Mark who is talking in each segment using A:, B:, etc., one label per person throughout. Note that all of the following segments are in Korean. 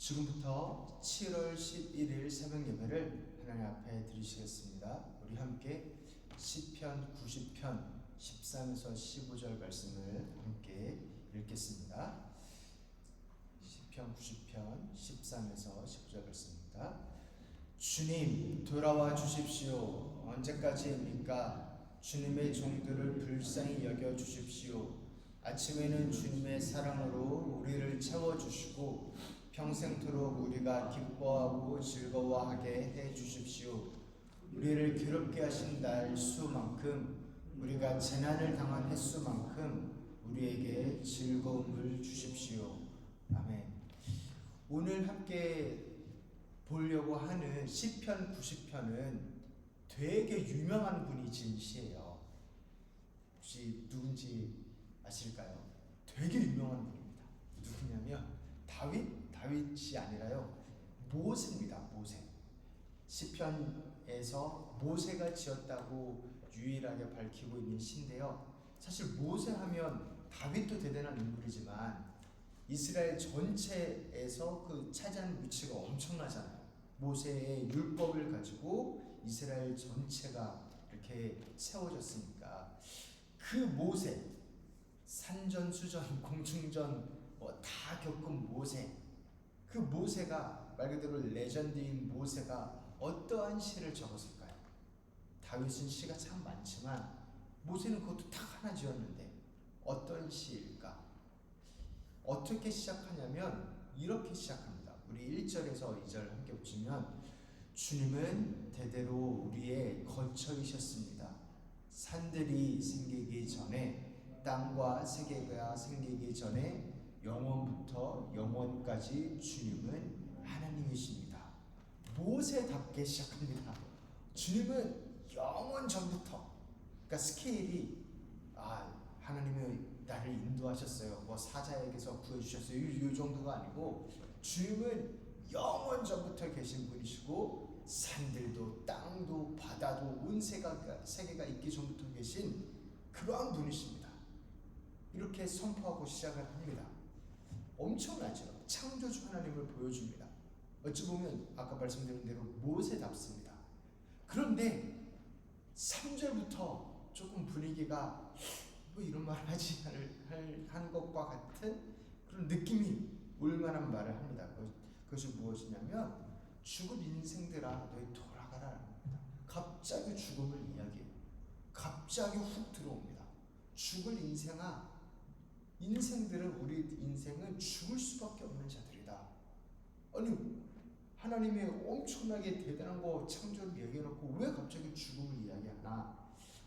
A: 지금부터 7월 11일 새벽 예배를 하나님 앞에 드리시겠습니다. 우리 함께 시편 90편 13에서 15절 말씀을 함께 읽겠습니다. 시편 90편 13에서 15절 말씀입니다. 주님 돌아와 주십시오. 언제까지입니까? 주님의 종들을 불쌍히 여겨 주십시오. 아침에는 주님의 사랑으로 우리를 채워주시고 평생토록 우리가 기뻐하고 즐거워하게 해 주십시오. 우리를 괴롭게 하신 날 수만큼, 우리가 재난을 당한 횟수만큼 우리에게 즐거움을 주십시오. 아멘. 오늘 함께 보려고 하는 시편 90편은 되게 유명한 분이 지은 시예요. 혹시 누군지 아실까요? 되게 유명한 분입니다. 누구냐면 다윗이 아니라요, 모세입니다. 모세. 시편에서 모세가 지었다고 유일하게 밝히고 있는 시인데요. 사실 모세하면 다윗도 대단한 인물이지만 이스라엘 전체에서 그 차지하는 위치가 엄청나잖아요. 모세의 율법을 가지고 이스라엘 전체가 이렇게 세워졌으니까 그 모세, 산전수전, 공중전 다 겪은 모세, 그 모세가 말 그대로 레전드인 모세가 어떠한 시를 적었을까요? 다윗은 시가 참 많지만 모세는 그것도 딱 하나 지었는데 어떤 시일까? 어떻게 시작하냐면 이렇게 시작합니다. 우리 1절에서 2절 함께 보시면 주님은 대대로 우리의 거처이셨습니다. 산들이 생기기 전에, 땅과 세계가 생기기 전에 영원부터 영원까지 주님은 하나님이십니다. 모세답게 시작합니다. 주님은 영원 전부터, 그러니까 스케일이 하나님이 나를 인도하셨어요, 사자에게서 구해주셨어요, 이 정도가 아니고 주님은 영원 전부터 계신 분이시고 산들도 땅도 바다도 온 세계가 있기 전부터 계신 그러한 분이십니다. 이렇게 선포하고 시작을 합니다. 엄청나죠? 창조주 하나님을 보여줍니다. 어찌 보면 아까 말씀드린 대로 모세답습니다. 그런데 3절부터 조금 분위기가 이런 말을 하지 한 것과 같은 그런 느낌이 올 만한 말을 합니다. 그것이 무엇이냐면 죽은 인생들아 너희 돌아가라 합니다. 갑자기 죽음을 이야기해요. 갑자기 훅 들어옵니다. 죽을 인생들은, 우리 인생은 죽을 수밖에 없는 자들이다. 아니, 하나님의 엄청나게 대단한 거 창조를 얘기해놓고 왜 갑자기 죽음을 이야기하나?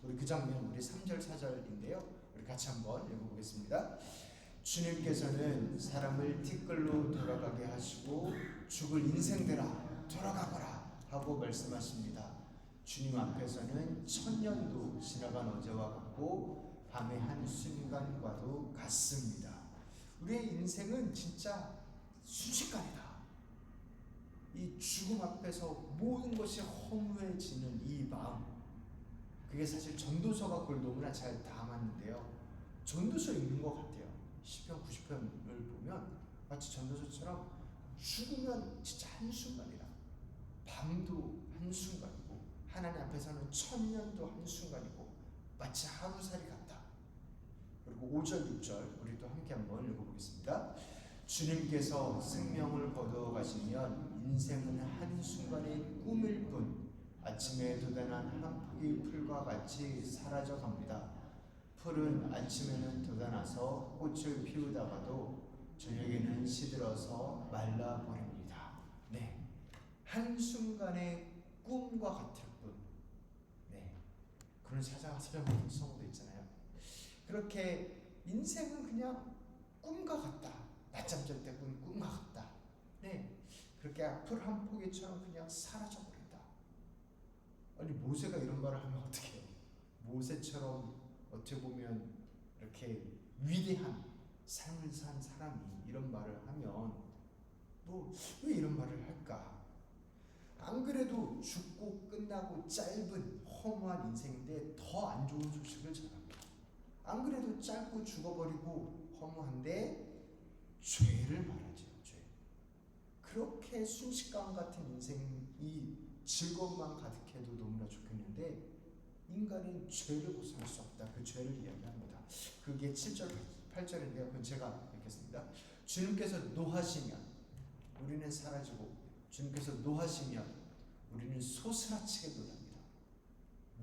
A: 우리 그 장면, 우리 3절 4절인데요 우리 같이 한번 읽어보겠습니다. 주님께서는 사람을 티끌로 돌아가게 하시고 죽을 인생들아 돌아가거라 하고 말씀하십니다. 주님 앞에서는 천년도 지나간 어제와 같고 밤의 한순간과도 같습니다. 우리의 인생은 진짜 순식간이다. 이 죽음 앞에서 모든 것이 허무해지는 이 마음, 그게 사실 전도서가 그걸 너무나 잘 담았는데요. 전도서 읽는 것 같아요. 시편 90편을 보면 마치 전도서처럼 죽으면 진짜 한순간이다. 밤도 한순간이고 하나님 앞에서는 천년도 한순간이고 마치 하루살이 같다. 그리고 5절 6절 우리 또 함께 한번 읽어보겠습니다. 주님께서 생명을 거두어 가시면 인생은 한순간의 꿈일 뿐 아침에 돋아난 한 폭의 풀과 같이 사라져 갑니다. 풀은 아침에는 돋아나서 꽃을 피우다가도 저녁에는 시들어서 말라버립니다. 네, 한순간의 꿈과 같을 뿐. 네, 그런 사자성어도 있잖아요. 그렇게 인생은 그냥 꿈과 같다. 낮잠 잘 때 꿈과 같다. 네, 그렇게 풀 한 포기처럼 그냥 사라져버린다. 아니, 모세가 이런 말을 하면 어떡해요? 모세처럼 어떻게 보면 이렇게 위대한 삶을 산 사람이 이런 말을 하면 왜 이런 말을 할까? 안 그래도 죽고 끝나고 짧은 허무한 인생인데 더 안 좋은 소식을 전합니다. 안 그래도 짧고 죽어버리고 허무한데 죄를 말하죠. 죄. 그렇게 순식간 같은 인생이 즐거움만 가득해도 너무나 좋겠는데 인간은 죄를 벗어날 수 없다. 그 죄를 이야기합니다. 그게 7절 8절인데요. 그건 제가 읽겠습니다. 주님께서 노하시면 우리는 사라지고 주님께서 노하시면 우리는 소스라치게 놀랍니다.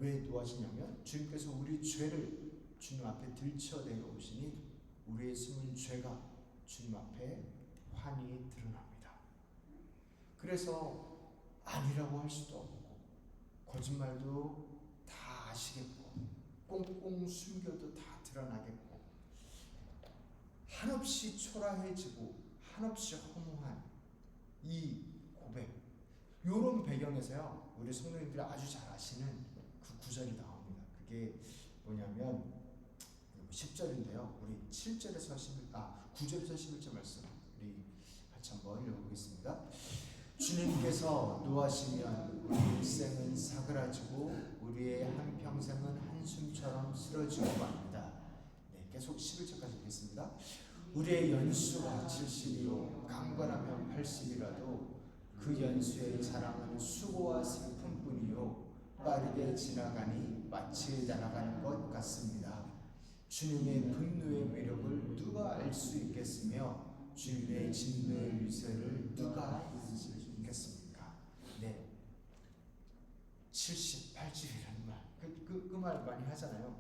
A: 왜 노하시냐면 주님께서 우리 죄를 주님 앞에 들춰내놓으시니 우리의 숨은 죄가 주님 앞에 환히 드러납니다. 그래서 아니라고 할 수도 없고 거짓말도 다 아시겠고 꽁꽁 숨겨도 다 드러나겠고 한없이 초라해지고 한없이 허무한 이 고백, 이런 배경에서요 우리 성도님들이 아주 잘 아시는 그 구절이 나옵니다. 그게 뭐냐면 10절인데요 우리 7절에서 9절에서 11절 말씀 우리 같이 한번 읽어보겠습니다. 주님께서 노하시면 우리 일생은 사그라지고 우리의 한평생은 한숨처럼 쓰러지고 맙니다. 네, 계속 11절까지 읽겠습니다. 우리의 연수가 70이요 강건하면 80이라도 그 연수의 자랑은 수고와 슬픔뿐이요 빠르게 지나가니 마치 날아가는 것 같습니다. 주님의 분노의 위력을 누가 알 수 있겠으며 주님의 진노의 위세를 누가 있겠습니까? 네, 70, 80이라는 말, 그 말 많이 하잖아요.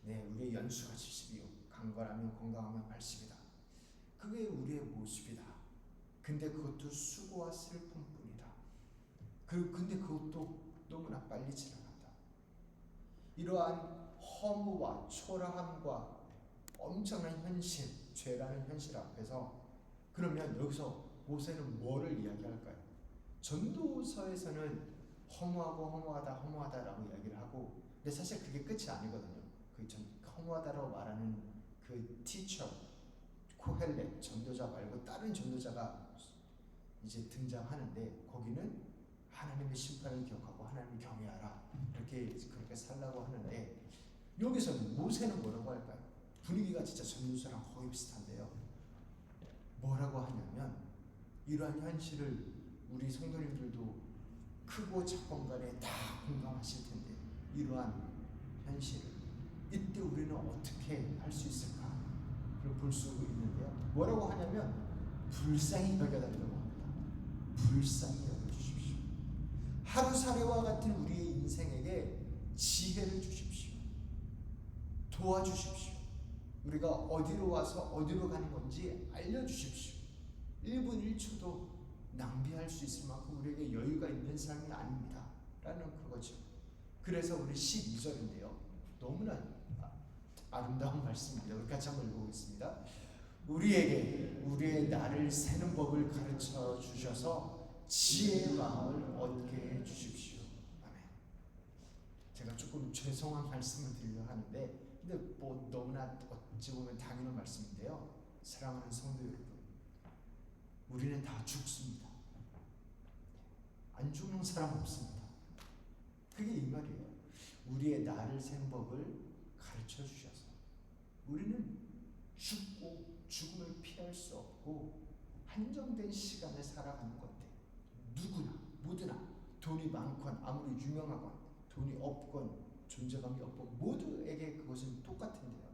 A: 네, 우리의 연수가 70이요, 강건하면 건강하면 80이다. 그게 우리의 모습이다. 근데 그것도 수고와 슬픔뿐이다. 근데 그것도 너무나 빨리 지나간다. 이러한 허무와 초라함과 엄청난 현실, 죄라는 현실 앞에서 그러면 여기서 모세는 뭐를 이야기할까요? 전도서에서는 허무하다라고 이야기를 하고, 근데 사실 그게 끝이 아니거든요. 그 허무하다라고 말하는 그 티처, 코헬렛 전도자 말고 다른 전도자가 이제 등장하는데 거기는 하나님의 심판을 기억하고 하나님을 경외하라 그렇게 살라고 하는데 여기서는 모세는 뭐라고 할까요? 분위기가 진짜 전도서랑 거의 비슷한데요. 뭐라고 하냐면 이러한 현실을 우리 성도님들도 크고 작건 간에 다 공감하실 텐데 이러한 현실을 이때 우리는 어떻게 할 수 있을까? 볼 수 있는데요. 뭐라고 하냐면 불쌍히 여겨달라고 합니다. 불쌍히 여겨주십시오. 하루살이와 같은 우리의 인생에게 지혜를 주십시오. 도와주십시오. 우리가 어디로 와서 어디로 가는 건지 알려주십시오. 1분 1초도 낭비할 수 있을 만큼 우리에게 여유가 있는 삶이 아닙니다 라는 그거죠. 그래서 우리 12절인데요 너무나 아름다운 말씀입니다. 우리 같이 한번 읽어보겠습니다. 우리에게 우리의 날을 세는 법을 가르쳐 주셔서 지혜의 마음을 얻게 해 주십시오. 아멘. 제가 조금 죄송한 말씀을 드리려 하는데 근데 뭐 너무나 어찌 보면 당연한 말씀인데요. 사랑하는 성도 여러분, 우리는 다 죽습니다. 안 죽는 사람 없습니다. 그게 이 말이에요. 우리의 날을 세는 법을 가르쳐 주셔서 우리는 죽고 죽음을 피할 수 없고 한정된 시간을 살아가는 건데 누구나 모두나 돈이 많건 아무리 유명하건 돈이 없건 존재감이 없건 모두에게 그것은 똑같은데요.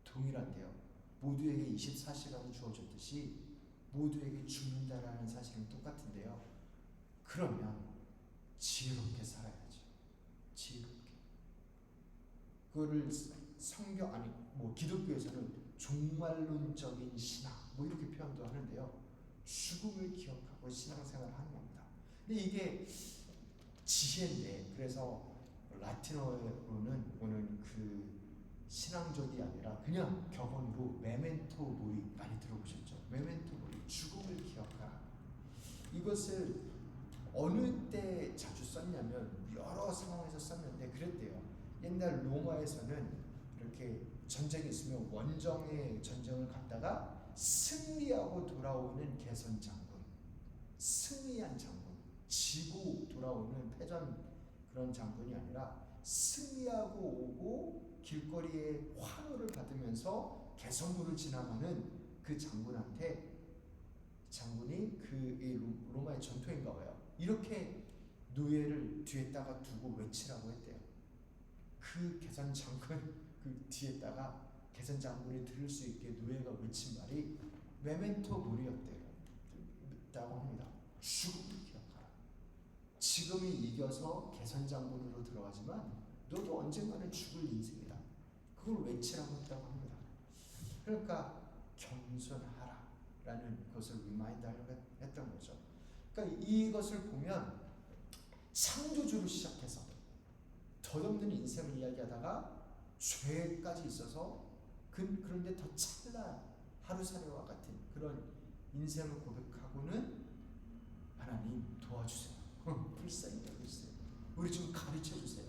A: 동일한데요. 모두에게 24시간이 주어졌듯이 모두에게 죽는다라는 사실은 똑같은데요. 그러면 지혜롭게 살아야죠. 지혜롭게. 그거를 성경 아니 기독교에서는 종말론적인 신앙 이렇게 표현도 하는데요. 죽음을 기억하고 신앙생활을 하는 겁니다. 근데 이게 지혜인데 그래서 라틴어로는 오는 그 신앙적이 아니라 그냥 격언으로 메멘토 모리 많이 들어보셨죠? 메멘토 모리, 죽음을 기억하라. 이것을 어느 때 자주 썼냐면 여러 상황에서 썼는데 그랬대요. 옛날 로마에서는 이렇게 전쟁이 있으면 원정의 전쟁을 갔다가 승리하고 돌아오는 개선 장군, 승리한 장군, 지고 돌아오는 패전 그런 장군이 아니라 승리하고 오고 길거리에 환호를 받으면서 개선문을 지나가는 그 장군한테 장군이 그 로마의 전통인가 봐요. 이렇게 노예를 뒤에다가 두고 외치라고 했대요. 그 개선 장군 그 뒤에다가 개선 장군이 들을 수 있게 노예가 외친 말이 메멘토 모리였대요. 라고 합니다. 죽음을 기억하라. 지금이 이겨서 개선 장군으로 들어가지만 너도 언젠가는 죽을 인생이다. 그걸 외치라고 했다고 합니다. 그러니까 겸손하라 라는 것을 리마인드하려고 했던 거죠. 그러니까 이것을 보면 창조주로 시작해서 덧없는 인생을 이야기하다가 죄까지 있어서 그런데 더 찰나 하루살이와 같은 그런 인생을 고백하고는 하나님 도와주세요. 불쌍히 여겨주세요. 우리 좀 가르쳐주세요.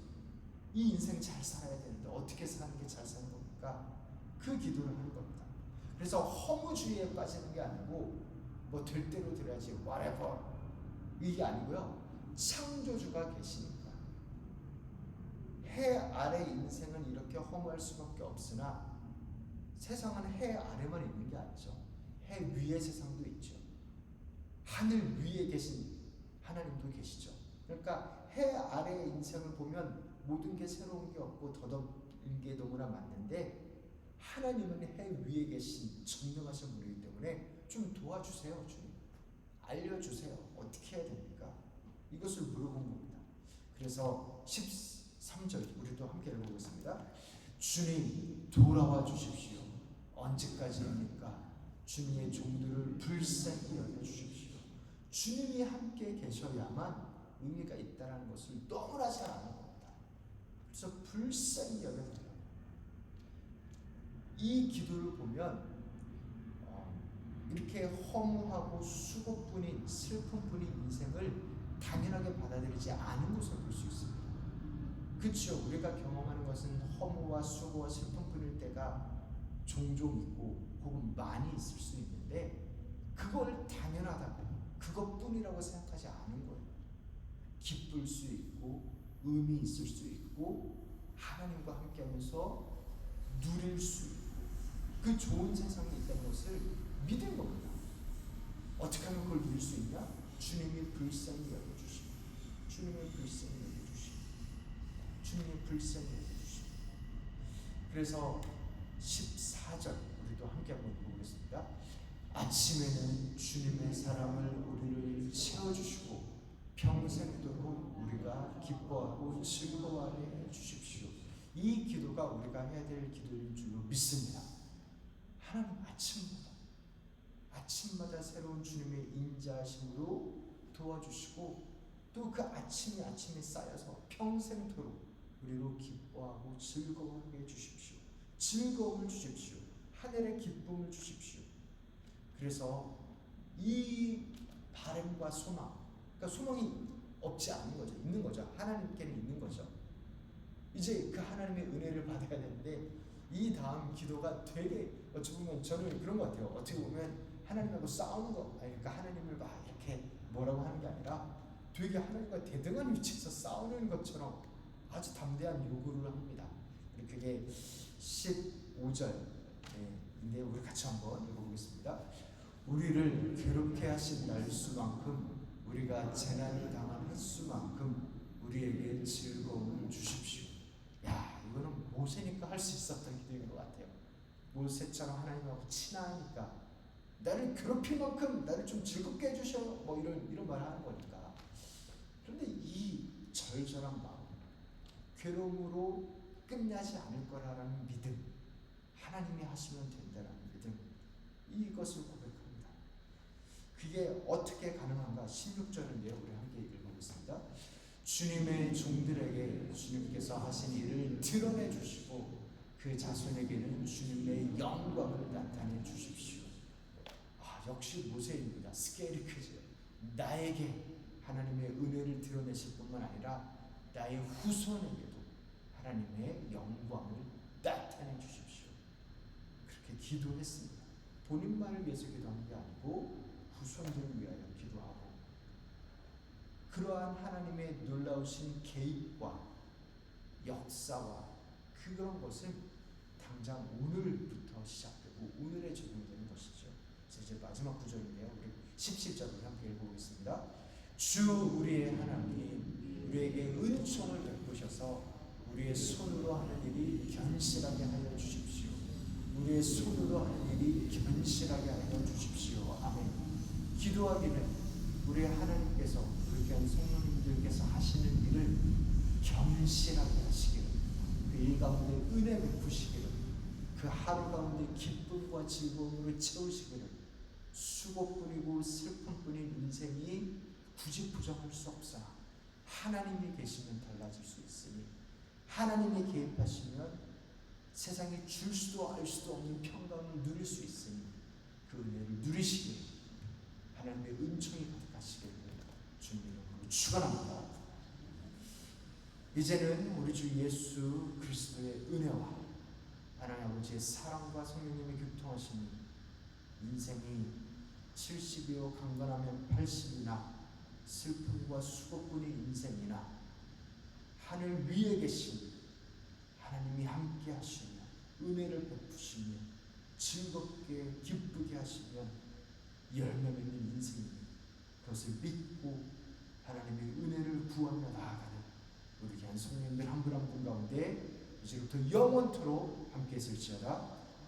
A: 이 인생 잘 살아야 되는데 어떻게 사는 게 잘 사는 겁니까? 그 기도를 하는 겁니다. 그래서 허무주의에 빠지는 게 아니고 뭐 될 대로 돼야지 whatever 이게 아니고요. 창조주가 계시니까 해 아래 인생은 이렇게 허무할 수밖에 없으나 세상은 해 아래만 있는 게 아니죠. 해 위의 세상도 있죠. 하늘 위에 계신 하나님도 계시죠. 그러니까 해 아래의 인생을 보면 모든 게 새로운 게 없고 덧없는 게 너무나 많은데 하나님은 해 위에 계신 전능하신 분이기 때문에 좀 도와주세요. 주님 알려주세요. 어떻게 해야 됩니까? 이것을 물어본 겁니다. 그래서 13절 우리도 함께 읽어보겠습니다. 주님 돌아와 주십시오. 언제까지입니까? 주님의 종들을 불쌍히 여겨주십시오. 주님이 함께 계셔야만 의미가 있다는 것을 너무나 잘 아는 겁니다. 그래서 불쌍히 여겨달라고. 이 기도를 보면 이렇게 허무하고 수고뿐인 슬픔뿐인 인생을 당연하게 받아들이지 않은 것을 볼 수 있습니다. 그렇죠. 우리가 경험하는 것은 허무와 수고와 슬픔뿐일 때가 종종 있고 혹은 많이 있을 수 있는데 그걸 당연하다고 그것뿐이라고 생각하지 않은 거예요. 기쁠 수 있고 의미 있을 수 있고 하나님과 함께하면서 누릴 수 있고 그 좋은 세상이 있다는 것을 믿은 겁니다. 어떻게 하면 그걸 누릴 수 있냐? 주님이 불쌍히 여겨주시고 주님이 불쌍히 여겨주시고 주님이 불쌍히 여겨주시고. 그래서 14절 우리도 함께 한번 보겠습니다. 아침에는 주님의 사랑을 우리를 채워주시고 평생도록 우리가 기뻐하고 즐거워하게 해주십시오. 이 기도가 우리가 해야 될 기도인 줄로 믿습니다. 하나님 아침마다 새로운 주님의 인자하심으로 도와주시고 또 그 아침이 쌓여서 평생도록 우리로 기뻐하고 즐거워하게 해주십시오. 즐거움을 주십시오. 하늘의 기쁨을 주십시오. 그래서 이 바람과 소망, 그러니까 소망이 없지 않은 거죠. 있는 거죠. 하나님께는 있는 거죠. 이제 그 하나님의 은혜를 받아야 되는데 이 다음 기도가 되게 어찌 보면 저는 그런 것 같아요. 어떻게 보면 하나님하고 싸우는 거, 그러니까 하나님을 막 이렇게 뭐라고 하는 게 아니라 되게 하나님과 대등한 위치에서 싸우는 것처럼 아주 담대한 요구를 합니다. 그게 15절인데 우리 같이 한번 읽어보겠습니다. 우리를 괴롭게 하신 날수만큼 우리가 재난을 당한 횟수만큼 우리에게 즐거움을 주십시오. 야, 이거는 모세니까 할 수 있었던 기도인 것 같아요. 모세처럼 하나님하고 친하니까 나를 괴롭힐 만큼 나를 좀 즐겁게 해주셔 뭐 이런 말을 하는 거니까. 그런데 이 절절한 마음, 괴로움으로 끝나지 않을 거라는 믿음, 하나님이 하시면 된다는 믿음, 이것을 고백합니다. 그게 어떻게 가능한가? 16절인데요. 우리 함께 읽어보겠습니다. 주님의 종들에게 주님께서 하신 일을 드러내 주시고 그 자손에게는 주님의 영광을 나타내 주십시오. 역시 모세입니다. 스케일이 크죠. 나에게 하나님의 은혜를 드러내실 뿐만 아니라 나의 후손에게도 하나님의 영광을 나타내 주십시오. 그렇게 기도했습니다. 본인만을 위해서 기도한 게 아니고 후손들을 위하여 기도하고 그러한 하나님의 놀라우신 개입과 역사와 그런 것은 당장 오늘부터 시작되고 오늘에 적용되는 것이죠. 이제 마지막 구절인데요. 우리 17절을 함께 읽어보겠습니다. 주 우리의 하나님 우리에게 은총을 베푸셔서 우리의 손으로 하는 일이 견실하게 하여 주십시오. 우리의 손으로 하는 일이 견실하게 하여 주십시오. 아멘. 기도하기는 우리 하나님께서 우리 교회 성도님들께서 하시는 일을 견실하게 하시기를, 그 일 가운데 은혜 베푸시기를, 그 하루 가운데 기쁨과 즐거움으로 채우시기를, 수고뿐이고 슬픔뿐인 인생이 굳이 부정할 수 없으나 하나님이 계시면 달라질 수 있으니, 하나님이 개입하시면 세상에 줄 수도 알 수도 없는 평강을 누릴 수 있으니 그 은혜를 누리시기를, 하나님의 은총이 가득하시기를 주님의 이름으로 축원합니다. 이제는 우리 주 예수 그리스도의 은혜와 하나님 아버지의 사랑과 성령님의 교통하심이 인생이 70이요 강건하면 80이나 슬픔과 수고뿐인 인생이나 하늘 위에 계신 하나님이 함께 하시며 은혜를 베푸시며 즐겁게 기쁘게 하시며 열매 맺는 인생입니다. 그것을 믿고 하나님의 은혜를 구하며 나아가는 우리 귀한 성령님들 한 분 한 분 가운데 이제부터 영원토록 함께 있을지어다.